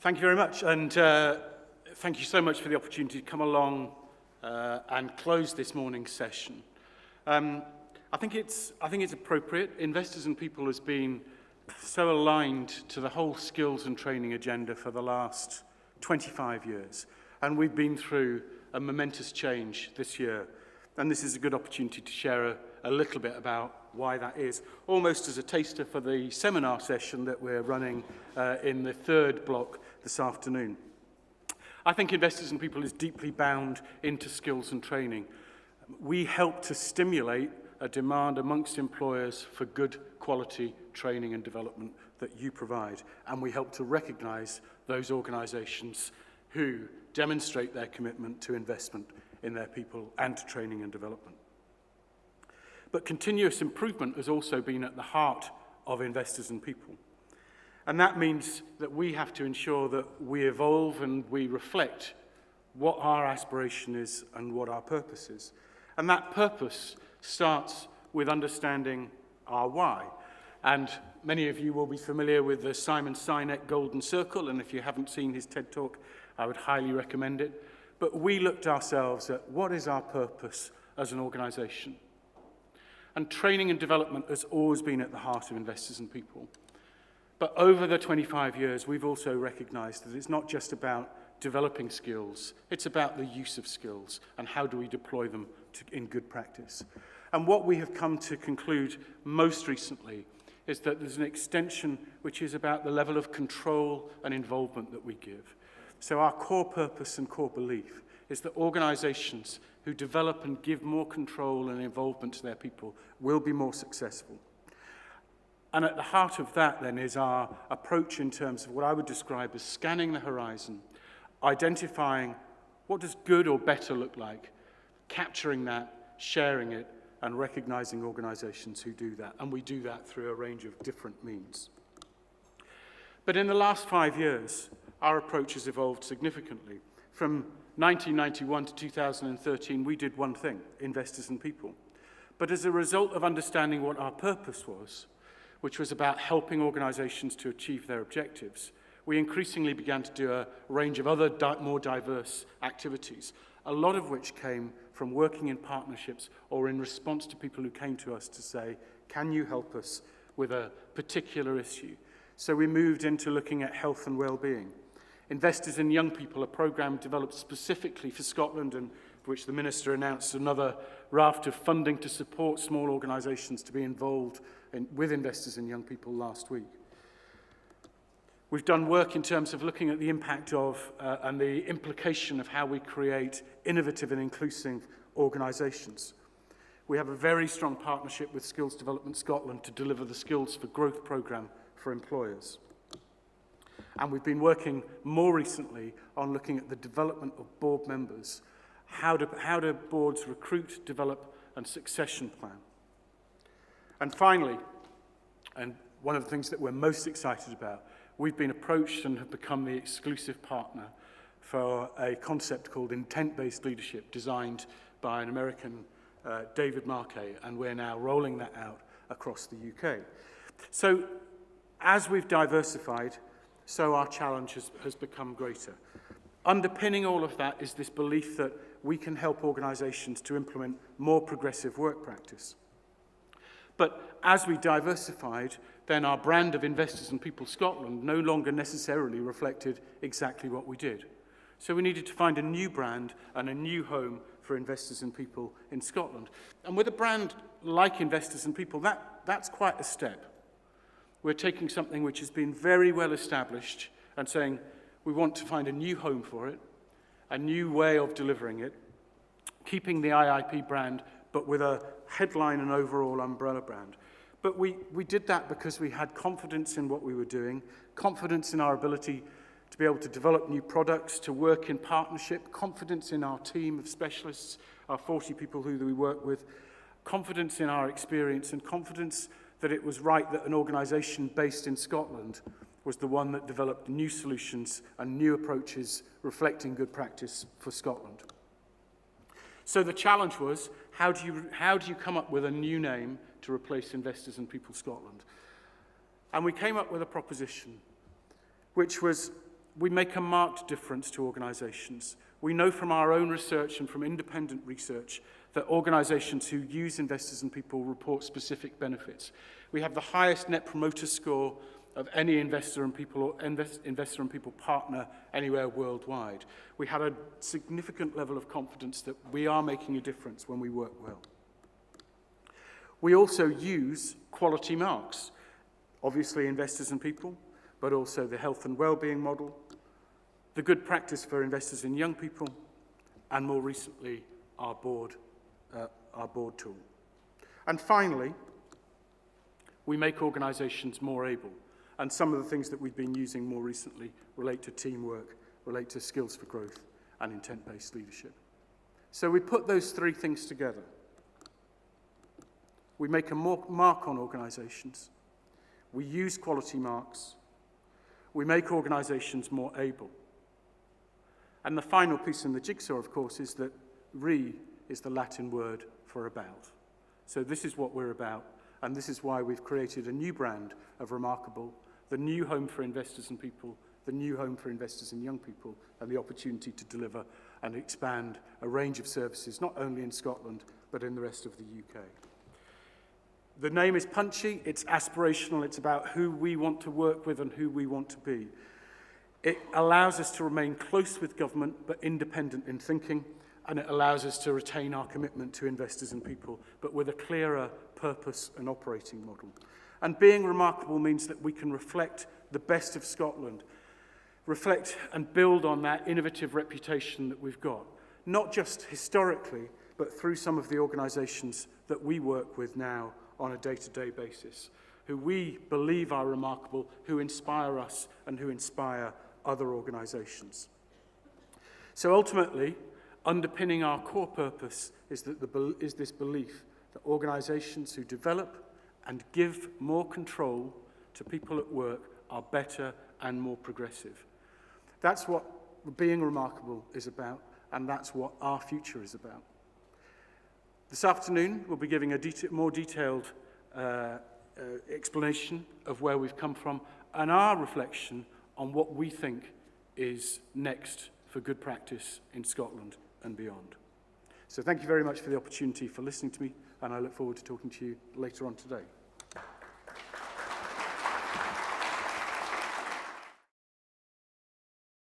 Thank you very much, and thank you so much for the opportunity to come along and close this morning's session. I think it's appropriate. Investors and People has been so aligned to the whole skills and training agenda for the last 25 years, and we've been through a momentous change this year, and this is a good opportunity to share a little bit about why that is, almost as a taster for the seminar session that we're running in the third block this afternoon. I think Investors and People is deeply bound into skills and training. We help to stimulate a demand amongst employers for good quality training and development that you provide, and we help to recognise those organisations who demonstrate their commitment to investment in their people and to training and development. But continuous improvement has also been at the heart of Investors and People. And that means that we have to ensure that we evolve and we reflect what our aspiration is and what our purpose is. And that purpose starts with understanding our why. And many of you will be familiar with the Simon Sinek Golden Circle, and if you haven't seen his TED Talk, I would highly recommend it. But we looked ourselves at what is our purpose as an organisation. And training and development has always been at the heart of Investors and People. But over the 25 years, we've also recognised that it's not just about developing skills, it's about the use of skills and how do we deploy them in good practice. And what we have come to conclude most recently is that there's an extension which is about the level of control and involvement that we give. So our core purpose and core belief is that organisations who develop and give more control and involvement to their people will be more successful. And at the heart of that, then, is our approach in terms of what I would describe as scanning the horizon, identifying what does good or better look like, capturing that, sharing it, and recognising organisations who do that. And we do that through a range of different means. But in the last 5 years, our approach has evolved significantly. From 1991 to 2013, we did one thing, Investors and People. But as a result of understanding what our purpose was, which was about helping organisations to achieve their objectives, we increasingly began to do a range of other more diverse activities, a lot of which came from working in partnerships or in response to people who came to us to say, can you help us with a particular issue? So we moved into looking at health and well-being. Investors in Young People, a programme developed specifically for Scotland and for which the Minister announced another raft of funding to support small organisations to be involved with Investors in Young People last week. We've done work in terms of looking at the impact of and the implication of how we create innovative and inclusive organisations. We have a very strong partnership with Skills Development Scotland to deliver the Skills for Growth programme for employers. And we've been working more recently on looking at the development of board members. How do boards recruit, develop, and succession plan? And finally, and one of the things that we're most excited about, we've been approached and have become the exclusive partner for a concept called intent-based leadership designed by an American, David Marquet, and we're now rolling that out across the UK. So as we've diversified, so our challenge has become greater. Underpinning all of that is this belief that we can help organisations to implement more progressive work practice. But as we diversified, then our brand of Investors and People Scotland no longer necessarily reflected exactly what we did. So we needed to find a new brand and a new home for Investors and People in Scotland. And with a brand like Investors and People, that's quite a step. We're taking something which has been very well established and saying we want to find a new home for it, a new way of delivering it, keeping the IIP brand, but with a headline and overall umbrella brand. But we did that because we had confidence in what we were doing, confidence in our ability to be able to develop new products, to work in partnership, confidence in our team of specialists, our 40 people who we work with, confidence in our experience, and confidence that it was right that an organisation based in Scotland was the one that developed new solutions and new approaches reflecting good practice for Scotland. So the challenge was, how do you come up with a new name to replace Investors and People Scotland? And we came up with a proposition, which was We make a marked difference to organisations. We know from our own research and from independent research that organisations who use investors and people report specific benefits. We have the highest net promoter score of any investor and people or investor and people partner anywhere worldwide. We had a significant level of confidence that we are making a difference when we work well. We also use quality marks, obviously investors and people, but also the health and well-being model, the good practice for investors in young people, and more recently, our board tool. And finally, we make organisations more able. And some of the things that we've been using more recently relate to teamwork, relate to skills for growth, and intent-based leadership. So we put those three things together. We make a mark on organisations. We use quality marks. We make organisations more able. And the final piece in the jigsaw, of course, is that re is the Latin word for about. So this is what we're about, and this is why we've created a new brand of Remarkable, the new home for investors and people, the new home for investors and young people, and the opportunity to deliver and expand a range of services, not only in Scotland, but in the rest of the UK. The name is punchy, it's aspirational, it's about who we want to work with and who we want to be. It allows us to remain close with government, but independent in thinking, and it allows us to retain our commitment to investors and people, but with a clearer purpose and operating model. And being remarkable means that we can reflect the best of Scotland, reflect and build on that innovative reputation that we've got, not just historically, but through some of the organisations that we work with now on a day-to-day basis, who we believe are remarkable, who inspire us and who inspire other organisations. So ultimately, underpinning our core purpose is this belief that organisations who develop and give more control to people at work are better and more progressive. That's what being remarkable is about, and that's what our future is about. This afternoon, we'll be giving a more detailed explanation of where we've come from and our reflection on what we think is next for good practice in Scotland and beyond. So thank you very much for the opportunity for listening to me, and I look forward to talking to you later on today.